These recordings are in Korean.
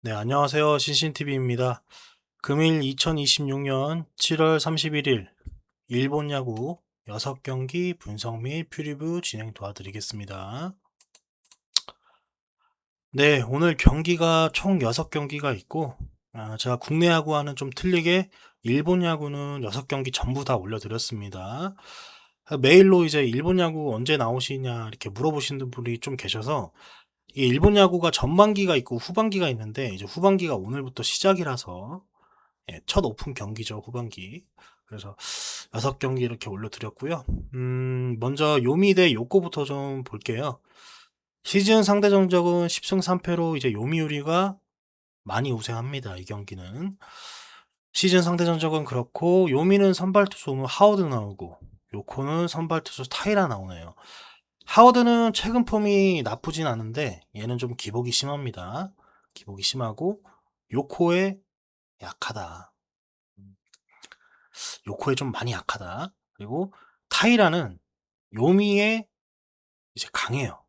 네, 안녕하세요. 신신TV입니다. 금일 2026년 7월 31일 일본 야구 6경기 분석 및 프리뷰 진행 도와드리겠습니다. 네, 오늘 경기가 총 6경기가 있고, 제가 국내 야구와는 좀 틀리게 일본 야구는 6경기 전부 다 올려드렸습니다. 메일로 이제 일본 야구 언제 나오시냐 이렇게 물어보시는 분이 좀 계셔서, 이게 일본 야구가 전반기가 있고 후반기가 있는데, 이제 후반기가 오늘부터 시작이라서, 첫 오픈 경기죠, 후반기. 그래서 6경기 이렇게 올려드렸고요. 먼저 요미 대 요코부터 좀 볼게요. 시즌 상대 전적은 10승 3패로 이제 요미우리가 많이 우세합니다, 이 경기는. 시즌 상대 전적은 그렇고, 요미는 선발 투수 오늘 하워드 나오고, 요코는 선발 투수 타이라 나오네요. 하워드는 최근 폼이 나쁘진 않은데, 얘는 좀 기복이 심합니다. 기복이 심하고, 요코에 약하다. 요코에 좀 많이 약하다. 그리고 타이라는 요미에 이제 강해요.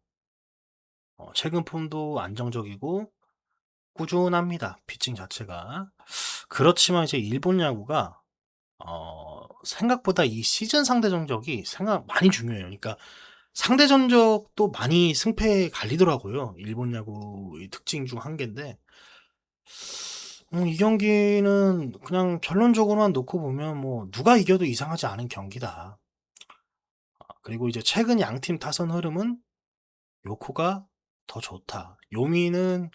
최근 폼도 안정적이고 꾸준합니다. 피칭 자체가. 그렇지만 이제 일본 야구가 생각보다 이 시즌 상대 전적이 생각 많이 중요해요. 그러니까 상대 전적도 많이 승패에 갈리더라고요. 일본 야구의 특징 중 한 개인데, 이 경기는 그냥 결론적으로만 놓고 보면 뭐 누가 이겨도 이상하지 않은 경기다. 그리고 이제 최근 양팀 타선 흐름은 요코가 더 좋다. 요미는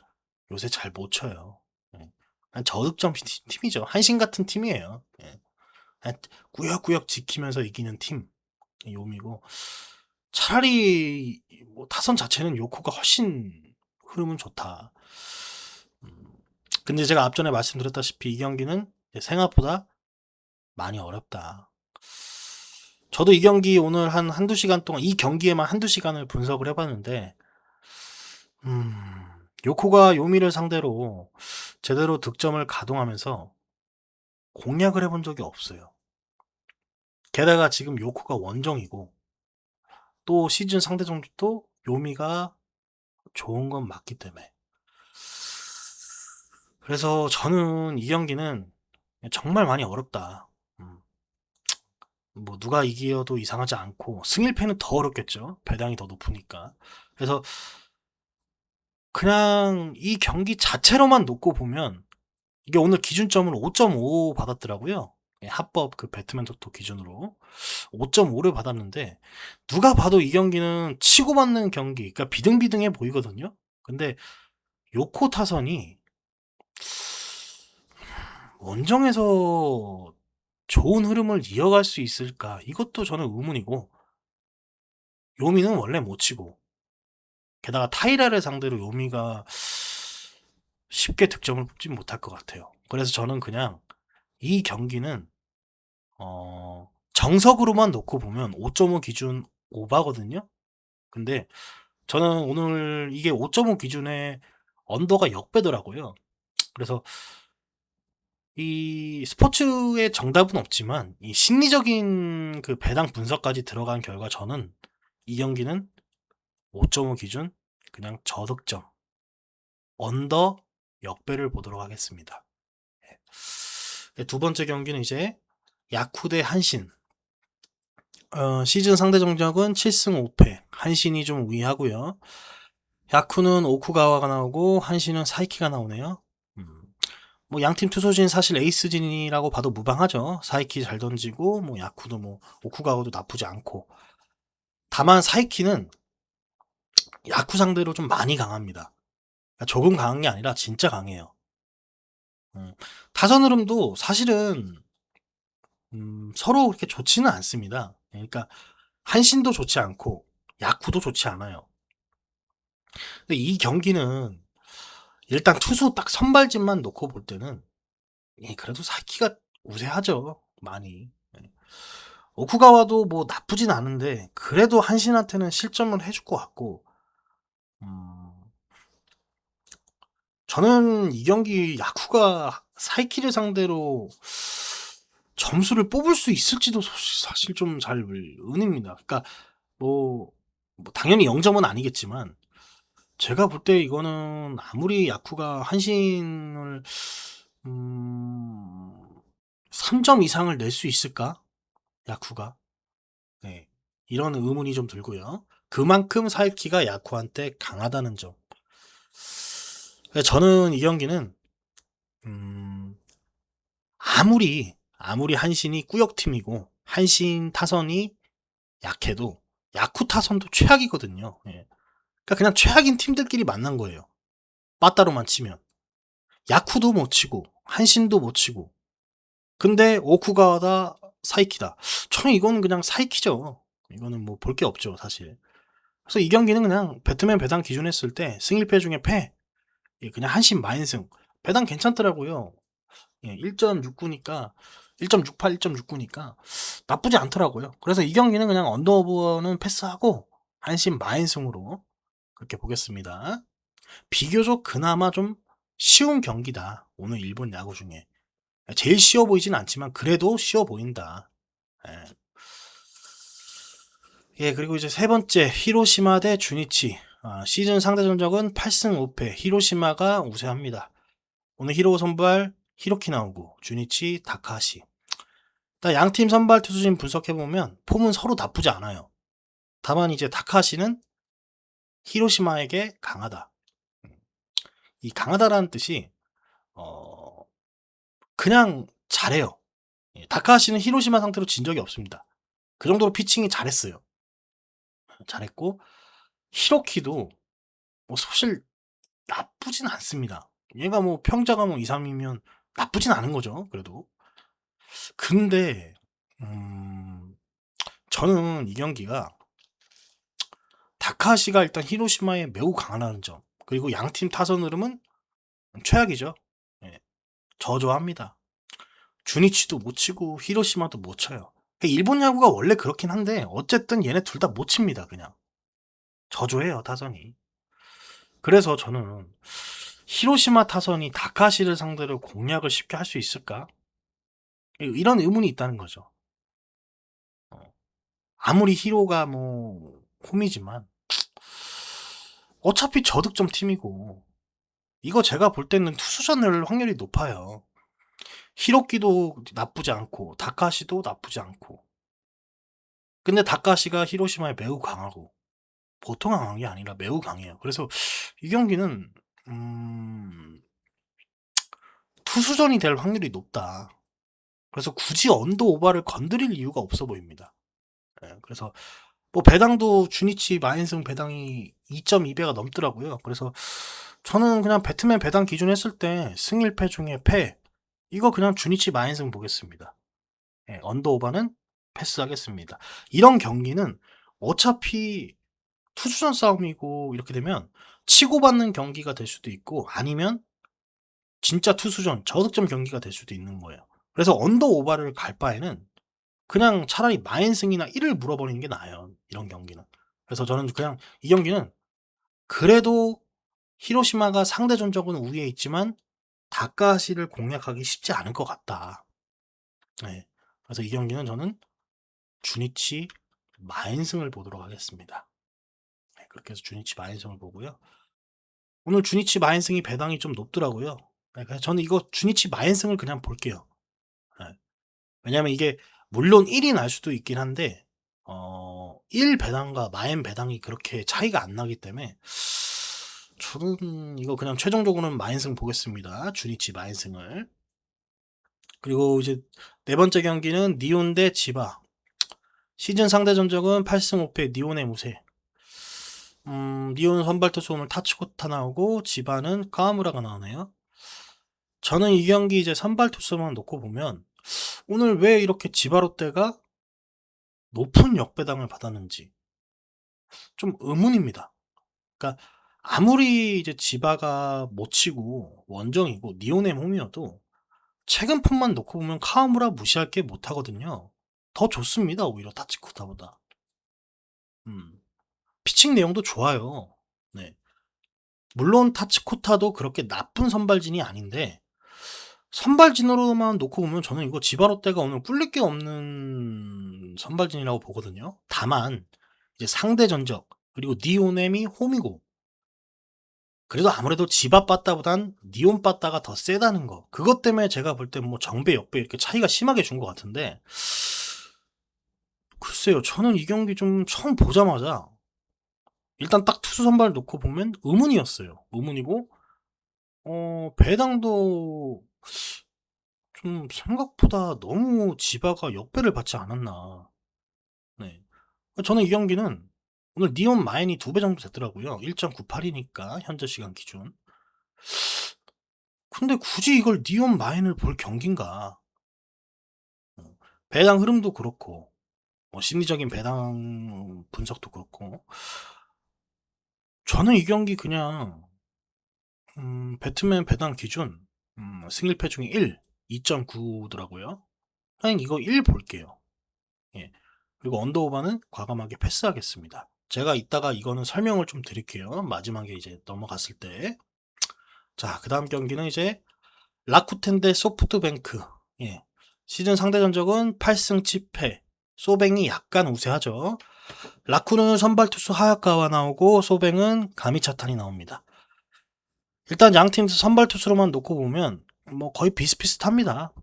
요새 잘 못 쳐요. 예. 한 저득점 팀이죠. 한신 같은 팀이에요. 예. 한 꾸역꾸역 지키면서 이기는 팀 요미고, 차라리 뭐 타선 자체는 요코가 훨씬 흐름은 좋다. 음, 근데 제가 앞전에 말씀드렸다시피 이 경기는 생각보다 많이 어렵다. 저도 이 경기 오늘 한 한두 시간 동안 이 경기에만 한두 시간을 분석을 해봤는데, 음, 요코가 요미를 상대로 제대로 득점을 가동하면서 공략을 해본 적이 없어요. 게다가 지금 요코가 원정이고, 또 시즌 상대 종족도 요미가 좋은 건 맞기 때문에. 그래서 저는 이 경기는 정말 많이 어렵다. 뭐 누가 이겨도 이상하지 않고, 승일패는 더 어렵겠죠. 배당이 더 높으니까. 그래서 그냥 이 경기 자체로만 놓고 보면, 이게 오늘 기준점을 5.5 받았더라고요. 합법 그 배트맨 토토 기준으로 5.5를 받았는데, 누가 봐도 이 경기는 치고받는 경기, 그러니까 비등비등해 보이거든요. 근데 요코 타선이 원정에서 좋은 흐름을 이어갈 수 있을까? 이것도 저는 의문이고, 요미는 원래 못 치고, 게다가 타이라를 상대로 요미가 쉽게 득점을 뽑지 못할 것 같아요. 그래서 저는 그냥 이 경기는 정석으로만 놓고 보면 5.5 기준 오바거든요. 근데 저는 오늘 이게 5.5 기준에 언더가 역배더라고요. 그래서 이 스포츠의 정답은 없지만 이 심리적인 그 배당 분석까지 들어간 결과, 저는 이 경기는 5.5 기준 그냥 저득점 언더 역배를 보도록 하겠습니다. 두 번째 경기는 이제 야쿠 대 한신. 시즌 상대 정적은 7승 5패. 한신이 좀 우위하고요. 야쿠는 오쿠가와가 나오고 한신은 사이키가 나오네요. 뭐 양팀 투수진 사실 에이스진이라고 봐도 무방하죠. 사이키 잘 던지고, 뭐 야쿠도 뭐 오쿠가와도 나쁘지 않고. 다만 사이키는 야쿠 상대로 좀 많이 강합니다. 그러니까 조금 강한 게 아니라 진짜 강해요. 타선 흐름도 사실은 서로 그렇게 좋지는 않습니다. 그러니까 한신도 좋지 않고 야쿠도 좋지 않아요. 근데 이 경기는 일단 투수 딱 선발진만 놓고 볼 때는 그래도 사이키가 우세하죠. 많이. 오쿠가와도 뭐 나쁘진 않은데 그래도 한신한테는 실점을 해줄 것 같고, 음, 저는 이 경기 야쿠가 사이키를 상대로 점수를 뽑을 수 있을지도 사실 좀 잘 의문입니다. 그러니까 뭐 당연히 0점은 아니겠지만 제가 볼 때 이거는 아무리 야쿠가 한신을 음 3점 이상을 낼 수 있을까? 야쿠가. 네. 이런 의문이 좀 들고요. 그만큼 사이키가 야쿠한테 강하다는 점. 저는 이 경기는 음 아무리 한신이 꾸역팀이고 한신 타선이 약해도 야쿠 타선도 최악이거든요. 예. 그러니까 그냥 최악인 팀들끼리 만난 거예요. 빠따로만 치면. 야쿠도 못 치고 한신도 못 치고. 근데 오쿠가와다 사이키다. 저는 이거는 그냥 사이키죠. 이거는 뭐 볼 게 없죠, 사실. 그래서 이 경기는 그냥 배트맨 배당 기준 했을 때 승 1패 중에 패. 예, 그냥 한신 마인승. 배당 괜찮더라고요. 예, 1.69니까 1.68, 1.69니까 나쁘지 않더라고요. 그래서 이 경기는 그냥 언더오버는 패스하고 한신 마인승으로 그렇게 보겠습니다. 비교적 그나마 좀 쉬운 경기다. 오늘 일본 야구 중에. 제일 쉬워 보이진 않지만 그래도 쉬워 보인다. 예. 예, 그리고 이제 세 번째 히로시마 대 주니치. 시즌 상대 전적은 8승 5패. 히로시마가 우세합니다. 오늘 히로 선발 히로키 나오고 주니치 다카시. 양팀 선발 투수진 분석해보면 폼은 서로 나쁘지 않아요. 다만 이제 다카시는 히로시마에게 강하다. 이 강하다라는 뜻이 어 그냥 잘해요. 예, 다카시는 히로시마 상태로 진 적이 없습니다. 그 정도로 피칭이 잘했어요. 잘했고 히로키도 뭐 사실 나쁘진 않습니다. 얘가 뭐 평자가 뭐 2, 3이면 나쁘진 않은 거죠. 그래도. 근데 저는 이 경기가 다카시가 일단 히로시마에 매우 강하다는 점. 그리고 양팀 타선 흐름은 최악이죠. 예, 저조합니다. 주니치도 못 치고 히로시마도 못 쳐요. 일본 야구가 원래 그렇긴 한데 어쨌든 얘네 둘 다 못 칩니다. 그냥 저조해요 타선이. 그래서 저는 히로시마 타선이 다카시를 상대로 공략을 쉽게 할 수 있을까? 이런 의문이 있다는 거죠. 어, 아무리 히로가 뭐 홈이지만 어차피 저득점 팀이고 이거 제가 볼 때는 투수전 낼 확률이 높아요. 히로키도 나쁘지 않고 다카시도 나쁘지 않고. 근데 다카시가 히로시마에 매우 강하고 보통 강한 게 아니라 매우 강해요. 그래서 이 경기는 투수전이 될 확률이 높다. 그래서 굳이 언더 오바를 건드릴 이유가 없어 보입니다. 예, 그래서 뭐 배당도 주니치 마인승 배당이 2.2배가 넘더라고요. 그래서 저는 그냥 배트맨 배당 기준 했을 때 승 1패 중에 패 이거 그냥 주니치 마인승 보겠습니다. 예, 언더 오바는 패스하겠습니다. 이런 경기는 어차피 투수전 싸움이고 이렇게 되면 치고받는 경기가 될 수도 있고 아니면 진짜 투수전 저득점 경기가 될 수도 있는 거예요. 그래서 언더 오바를 갈 바에는 그냥 차라리 마인승이나 1을 물어버리는 게 나아요. 이런 경기는. 그래서 저는 그냥 이 경기는 그래도 히로시마가 상대 전적은 우위에 있지만 다카시를 공략하기 쉽지 않을 것 같다. 네. 그래서 이 경기는 저는 주니치 마인승을 보도록 하겠습니다. 네, 그렇게 해서 주니치 마인승을 보고요. 오늘 주니치 마인승이 배당이 좀 높더라고요. 네, 그래서 저는 이거 주니치 마인승을 그냥 볼게요. 네. 왜냐면 이게 물론 1이 날 수도 있긴 한데 1 배당과 마인 배당이 그렇게 차이가 안 나기 때문에 저는 이거 그냥 최종적으로는 마인승 보겠습니다. 주니치 마인승을. 그리고 이제 네 번째 경기는 니온 대 지바. 시즌 상대 전적은 8승 5패 니온의 무세. 니온 선발 투수 오늘 타츠코타 나오고 지바는 카와무라가 나오네요. 저는 이 경기 이제 선발 투수만 놓고 보면 오늘 왜 이렇게 지바 롯데가 높은 역배당을 받았는지 좀 의문입니다. 그러니까 아무리 이제 지바가 못 치고 원정이고 니온의 홈이어도 최근 폼만 놓고 보면 카와무라 무시할 게 못하거든요. 더 좋습니다. 오히려 타치코타보다. 음. 피칭 내용도 좋아요. 네. 물론 타치코타도 그렇게 나쁜 선발진이 아닌데 선발진으로만 놓고 보면 저는 이거 지바롯데가 오늘 꿀릴 게 없는 선발진이라고 보거든요. 다만 이제 상대 전적 그리고 니오넴이 홈이고 그래도 아무래도 지바 빠따보단 니온 빠따가 더 세다는 거. 그것 때문에 제가 볼 때 뭐 정배, 역배 이렇게 차이가 심하게 준 것 같은데, 글쎄요. 저는 이 경기 좀 처음 보자마자 일단 딱 투수 선발 놓고 보면 의문이었어요. 의문이고, 배당도 좀 생각보다 너무 지바가 역배를 받지 않았나. 네. 저는 이 경기는 오늘 니온 마인이 2배 정도 됐더라고요. 1.98이니까 현재 시간 기준. 근데 굳이 이걸 니온 마인을 볼 경기인가? 배당 흐름도 그렇고, 심리적인 배당 분석도 그렇고, 저는 이 경기 그냥 배트맨 배당 기준 승일패 중에 1, 2.9더라고요. 그냥 이거 1 볼게요. 예. 그리고 언더오버는 과감하게 패스하겠습니다. 제가 이따가 이거는 설명을 좀 드릴게요. 마지막에 이제 넘어갔을 때. 자, 그 다음 경기는 이제 라쿠텐 대 소프트뱅크. 예. 시즌 상대 전적은 8승 7패. 소뱅이 약간 우세하죠. 라쿠는 선발 투수 하야카와 나오고 소뱅은 가미차탄이 나옵니다. 일단 양팀 선발 투수로만 놓고 보면 뭐 거의 비슷비슷합니다.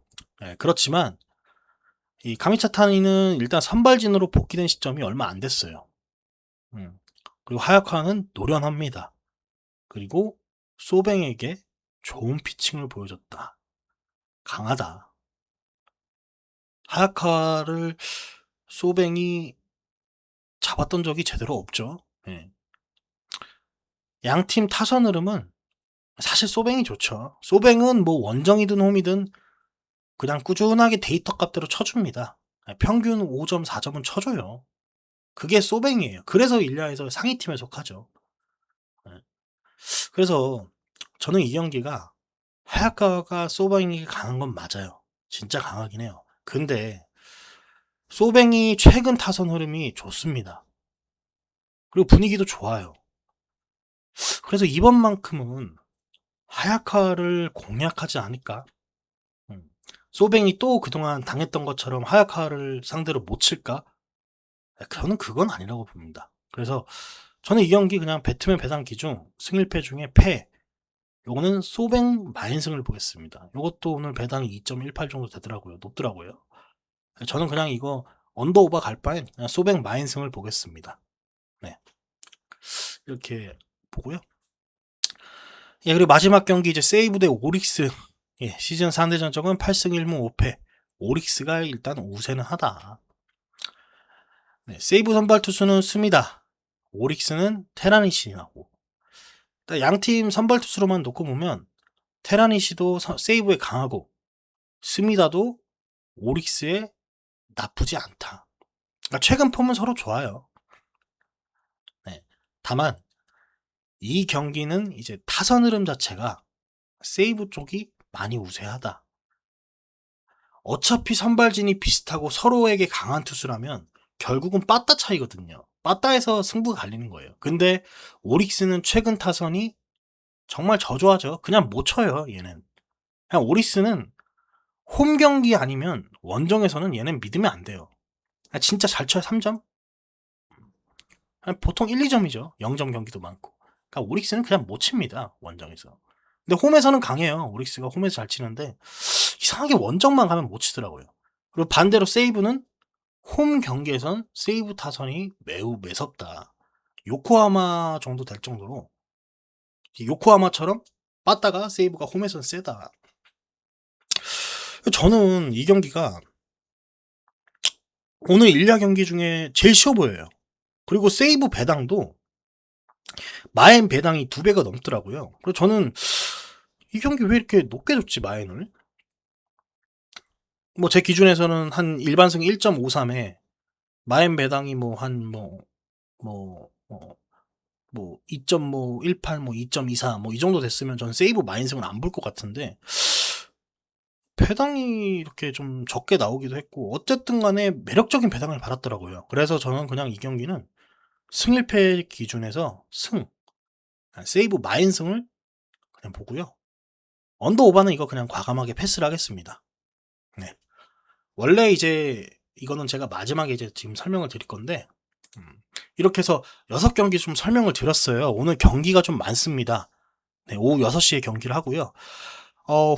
예, 그렇지만 이 가미차탄이는 일단 선발진으로 복귀된 시점이 얼마 안 됐어요. 그리고 하야카는 노련합니다. 그리고 소뱅에게 좋은 피칭을 보여줬다. 강하다. 하야카를 소뱅이 잡았던 적이 제대로 없죠. 예. 양팀 타선 흐름은 사실 소뱅이 좋죠. 소뱅은 뭐 원정이든 홈이든 그냥 꾸준하게 데이터 값대로 쳐줍니다. 평균 5점, 4점은 쳐줘요. 그게 소뱅이에요. 그래서 일야에서 상위팀에 속하죠. 예. 그래서 저는 이 경기가 하야카가 소뱅이 강한 건 맞아요. 진짜 강하긴 해요. 근데 소뱅이 최근 타선 흐름이 좋습니다. 그리고 분위기도 좋아요. 그래서 이번만큼은 하야카를 공략하지 않을까? 소뱅이 또 그동안 당했던 것처럼 하야카를 상대로 못 칠까? 저는 그건 아니라고 봅니다. 그래서 저는 이 경기 그냥 배트맨 배당 기준 승일패 중에 패. 요거는 소뱅 마인승을 보겠습니다. 요것도 오늘 배당이 2.18 정도 되더라고요. 높더라고요. 저는 그냥 이거 언더오버 갈 바엔 그냥 소뱅 마인승을 보겠습니다. 네. 이렇게 보고요. 예, 그리고 마지막 경기 이제 세이브 대 오릭스. 예, 시즌 상대 전적은 8승 1무 5패. 오릭스가 일단 우세는 하다. 네, 세이브 선발 투수는 스미다. 오릭스는 테라니시나고. 양팀 선발 투수로만 놓고 보면 테라니시도 세이브에 강하고 스미다도 오릭스에 나쁘지 않다. 그러니까 최근 폼은 서로 좋아요. 네. 다만 이 경기는 이제 타선 흐름 자체가 세이브 쪽이 많이 우세하다. 어차피 선발진이 비슷하고 서로에게 강한 투수라면 결국은 빠따 차이거든요. 빠따에서 승부가 갈리는 거예요. 근데 오릭스는 최근 타선이 정말 저조하죠. 그냥 못 쳐요, 얘는. 그냥 오릭스는 홈 경기 아니면 원정에서는 얘는 믿으면 안 돼요. 진짜 잘 쳐요, 3점? 보통 1, 2점이죠. 0점 경기도 많고. 그러니까 오릭스는 그냥 못 칩니다, 원정에서. 근데 홈에서는 강해요. 오릭스가 홈에서 잘 치는데 이상하게 원정만 가면 못 치더라고요. 그리고 반대로 세이브는 홈 경기에선 세이브 타선이 매우 매섭다. 요코하마 정도 될 정도로 요코하마처럼 빠따가 세이브가 홈에선 세다. 저는 이 경기가 오늘 일야 경기 중에 제일 쉬워 보여요. 그리고 세이브 배당도 마엔 배당이 2배가 넘더라고요. 그래서 저는 이 경기 왜 이렇게 높게 줬지 마엔을? 뭐 제 기준에서는 한 일반승 1.53에 마엔 배당이 뭐 한 뭐 2.18, 뭐 2.24, 뭐 이 정도 됐으면 전 세이브 마인승은 안 볼 것 같은데 배당이 이렇게 좀 적게 나오기도 했고 어쨌든 간에 매력적인 배당을 받았더라고요. 그래서 저는 그냥 이 경기는 승일패 기준에서 세이브 마인승을 그냥 보고요. 언더 오버는 이거 그냥 과감하게 패스를 하겠습니다. 네. 원래 이제 이거는 제가 마지막에 이제 지금 설명을 드릴 건데 이렇게 해서 6경기 좀 설명을 드렸어요. 오늘 경기가 좀 많습니다. 네, 오후 6시에 경기를 하고요.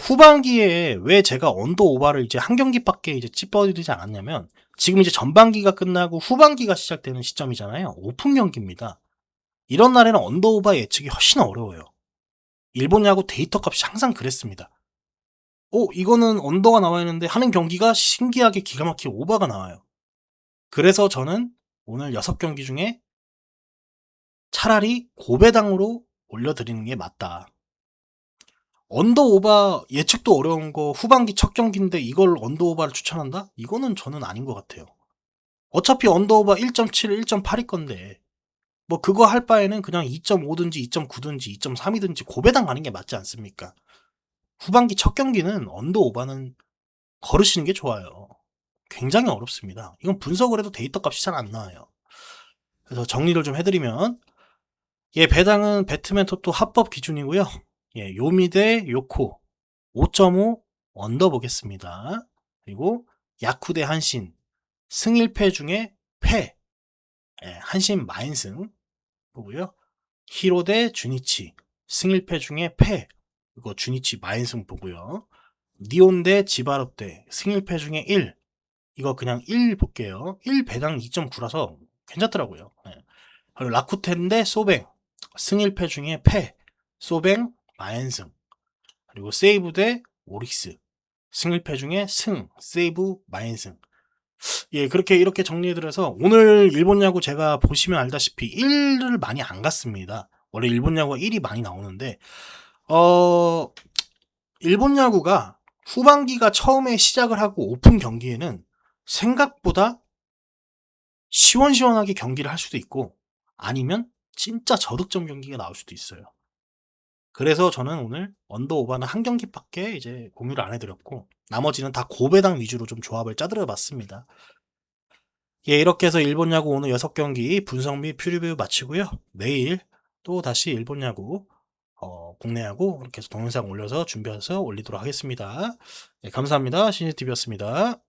후반기에 왜 제가 언더 오바를 이제 한 경기밖에 이제 찝어드리지 않았냐면, 지금 이제 전반기가 끝나고 후반기가 시작되는 시점이잖아요. 오픈 경기입니다. 이런 날에는 언더 오바 예측이 훨씬 어려워요. 일본 야구 데이터 값이 항상 그랬습니다. 이거는 언더가 나와 있는데 하는 경기가 신기하게 기가 막히게 오바가 나와요. 그래서 저는 오늘 6경기 중에 차라리 고배당으로 올려드리는 게 맞다. 언더 오바 예측도 어려운 거 후반기 첫 경기인데 이걸 언더 오바를 추천한다? 이거는 저는 아닌 것 같아요. 어차피 언더 오바 1.7, 1.8일 건데 뭐 그거 할 바에는 그냥 2.5든지 2.9든지 2.3이든지 고배당 가는 게 맞지 않습니까? 후반기 첫 경기는 언더 오바는 거르시는 게 좋아요. 굉장히 어렵습니다. 이건 분석을 해도 데이터 값이 잘 안 나와요. 그래서 정리를 좀 해드리면, 배당은 배트맨 토토 합법 기준이고요. 요미 대 요코 5.5 언더 보겠습니다. 그리고 야쿠 대 한신 승 1패 중에 패, 한신 마인승 보고요. 히로 대 주니치 승 1패 중에 패, 이거 주니치 마인승 보고요. 니온 대 지바롭 대승 1패 중에 1, 이거 그냥 1 볼게요. 1 배당 2.9라서 괜찮더라고요. 그리고 라쿠텐 대 소뱅 승 1패 중에 패, 소뱅 마연승. 그리고 세이브 대 오릭스 승 1패 중에 승, 세이브 마연승. 그렇게 이렇게 정리해드려서 오늘 일본 야구 제가 보시면 알다시피 1을 많이 안 갔습니다. 원래 일본 야구가 1이 많이 나오는데 일본 야구가 후반기가 처음에 시작을 하고 오픈 경기에는 생각보다 시원시원하게 경기를 할 수도 있고, 아니면 진짜 저득점 경기가 나올 수도 있어요. 그래서 저는 오늘 언더 오바는 한 경기밖에 이제 공유를 안 해드렸고, 나머지는 다 고배당 위주로 좀 조합을 짜들어 봤습니다. 이렇게 해서 일본 야구 오늘 6경기 분석 및 프리뷰 마치고요. 내일 또 다시 일본 야구 국내 야구 이렇게 해서 동영상 올려서 준비해서 올리도록 하겠습니다. 감사합니다. 신이TV였습니다.